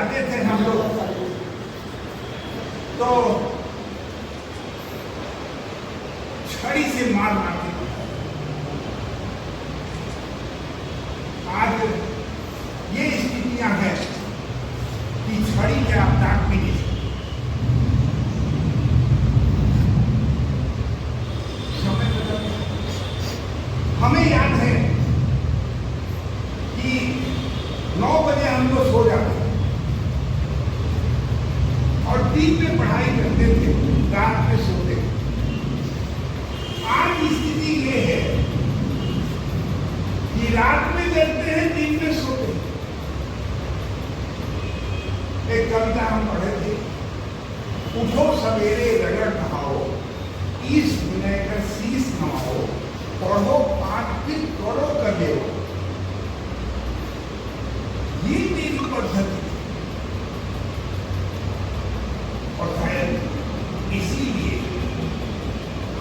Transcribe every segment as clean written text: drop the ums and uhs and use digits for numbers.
जाते थे हम लोग तो छड़ी से मार मारते थे। आज ये स्थितियां हैं कि छड़ी के आप दांत भी नहीं सकते। हमें याद है कि 9 बजे हम लोग सो जाते और दिन में पढ़ाई करते थे, रात में सोते थे। आज स्थिति ये है कि रात में जगते हैं, दिन में सोते हैं। एक कविता हम पढ़े थे, उठो सवेरे रगड़ नहाओ, ईश विनय कर शीश नवाओ, पढ़ो पाठ फिर करो कर लो। ये मेरी पद्धति और शायद इसीलिए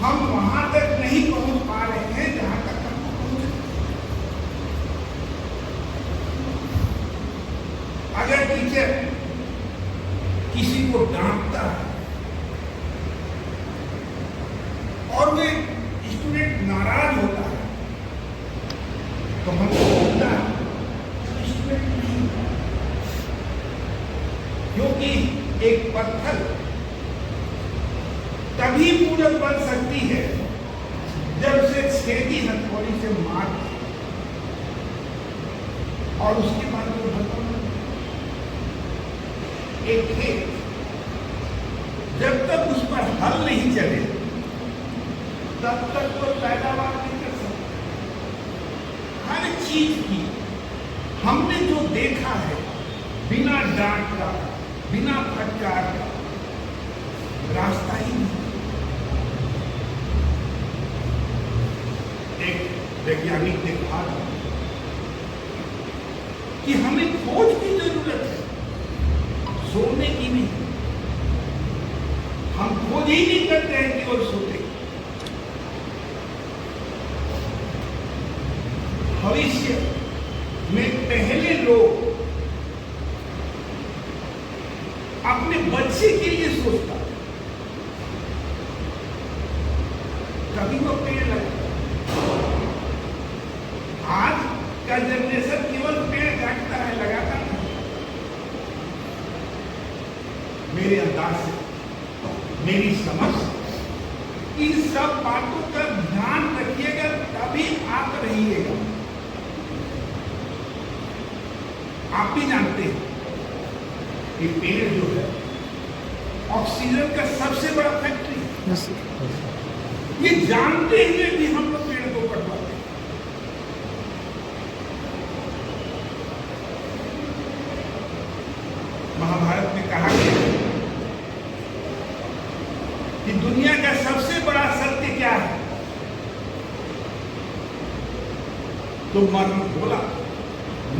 हम वहां तक नहीं पहुंच पा रहे हैं जहां तक हमको पहुंचे। अगर टीचर किसी को डांटता है और वे स्टूडेंट नाराज होता है तो हमको बोलता है स्टूडेंट नहीं, क्योंकि एक पत्थर तभी पूरक बन सकती है जब उसे छेदी हथौड़ी से मार और उसके बाद वो खत्म। एक खेत जब तक उस पर हल नहीं चले तब तक तो पैदावार नहीं कर सकते। हर चीज की हमने जो देखा है बिना डांट का, बिना फटकार का रास्ता ही नहीं। एक वैज्ञानिक ने कहा कि हमें खोज की जरूरत है, सोने की नहीं। हम खोज ही नहीं करते हैं केवल सोते। भविष्य में पहले लोग अपने बच्चे के लिए सोचता, तभी वो पेड़ लगता। आज का जनरेशन केवल पेड़ काटता है, लगाता नहीं। मेरे अंदाज से, मेरी समझ, इन सब बातों का ध्यान रखिएगा तभी आप रहिएगा। आप भी जानते हैं कि पेड़ जो है ऑक्सीजन का सबसे बड़ा फैक्ट्री है। ये जानते हुए भी हम लोग पेड़ को कटवाते हैं। महाभारत में कहा गया कि दुनिया का सबसे बड़ा सत्य क्या है? तो मरना बोला,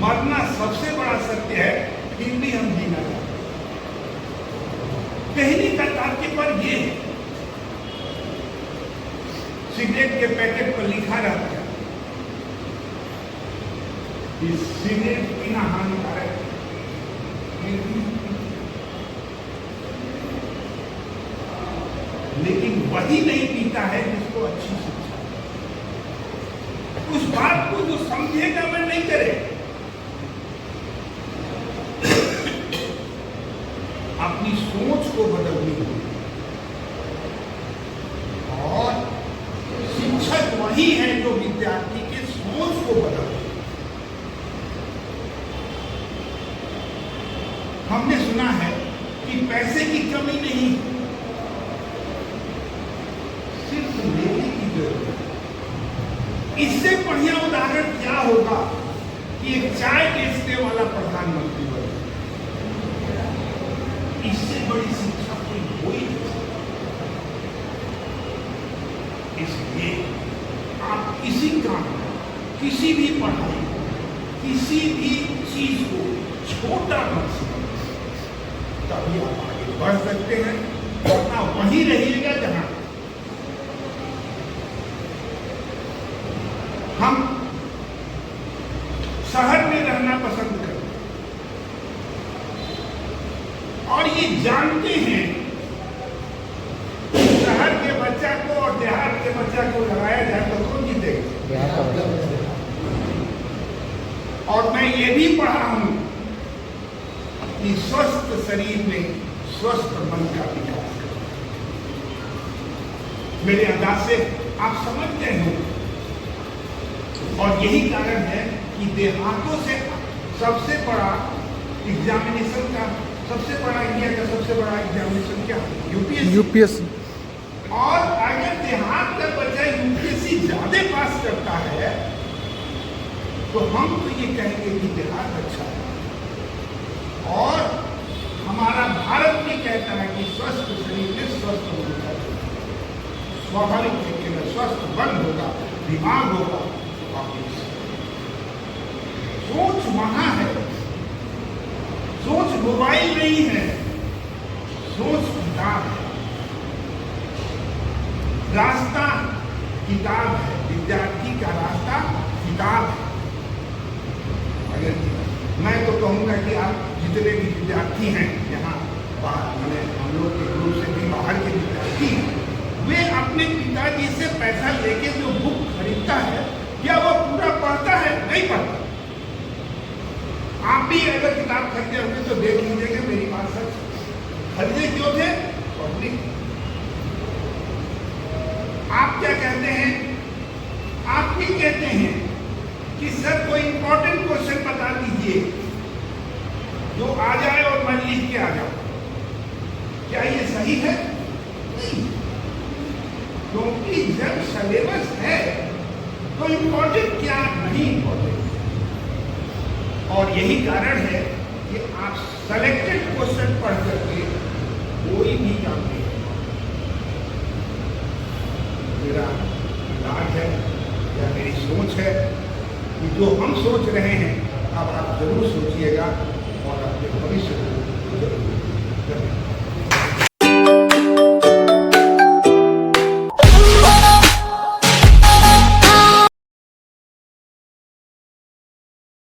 मरना सबसे बड़ा सत्य है, फिर भी हम जीना चाहते हैं। कहने का तात्पर्य ये है, सिगरेट के पैकेट पर लिखा रहता है कि सिगरेट पीना हानिकारक है, लेकिन वही नहीं पीता है जिसको अच्छी शिक्षा। उस बात को जो समझेगा वह नहीं करेगा। अपनी सोच को बदलनी होगी और शिक्षक वही है जो विद्यार्थी के सोच को बदले। हमने सुना है कि पैसे की कमी नहीं, सिर्फ लेने की जरूरत है। इससे बढ़िया उदाहरण क्या होगा कि एक चाय बेचने वाला प्रधानमंत्री बने। इससे बड़ी शिक्षा कोई हो ही नहीं सकती। इसलिए आप किसी काम, किसी भी पढ़ाई, किसी भी चीज को छोटा मत समझिए, तभी आप आगे बढ़ सकते हैं। वरना वहीं रहिएगा जहां हम शहर में रहना पसंद करते हैं। और ये जानते हैं शहर के बच्चा को और देहात के बच्चा को लगाया जाए तो कौन जीतेगा। और मैं ये भी पढ़ा हूं कि स्वस्थ शरीर में स्वस्थ मन का विकास करता है। मेरे अंदाज से आप समझते हो। और यही कारण है कि देहातों से सबसे बड़ा एग्जामिनेशन का सबसे बड़ा इंडिया का सबसे बड़ा एग्जामिनेशन क्या है? यूपीएससी। और अगर देहात का बच्चा यूपीएससी ज्यादा पास करता है तो हम तो ये कहेंगे कि देहात अच्छा है। और हमारा भारत भी कहता है कि स्वस्थ शरीर में स्वस्थ मन का स्वाभाविक तरीके में स्वस्थ मन होगा, दिमाग होगा। सोच वहां है, सोच मोबाइल नहीं है, सोच किताब है, रास्ता किताब है, विद्यार्थी का रास्ता किताब है। अगर मैं तो कहूँगा कि आप जितने भी विद्यार्थी हैं यहाँ बाहर, मैंने हम लोग के ग्रुप से भी बाहर के विद्यार्थी हैं, वे अपने पिताजी से पैसा लेके जो बुक खरीदता है क्या वो पूरा पढ़ता है? नहीं पढ़ता। आप भी अगर किताब खरीदे होंगे तो देख लीजिए कि मेरी बात सच। खरीदे क्यों थे? पढ़ने। आप क्या कहते हैं? आप भी कहते हैं कि सर कोई इंपॉर्टेंट क्वेश्चन बता दीजिए जो आ जाए और मैं लिख के आ जाऊं। क्या ये सही है? नहीं, क्योंकि जब सिलेबस है तो इंपॉर्टेंट क्या नहीं इंपॉर्टेंट। और यही कारण है कि आप सेलेक्टेड क्वेश्चन पढ़ करके कोई भी काम नहीं कर। मेरा इलाज है या मेरी सोच है कि जो हम सोच रहे हैं अब आप जरूर सोचिएगा और अपने भविष्य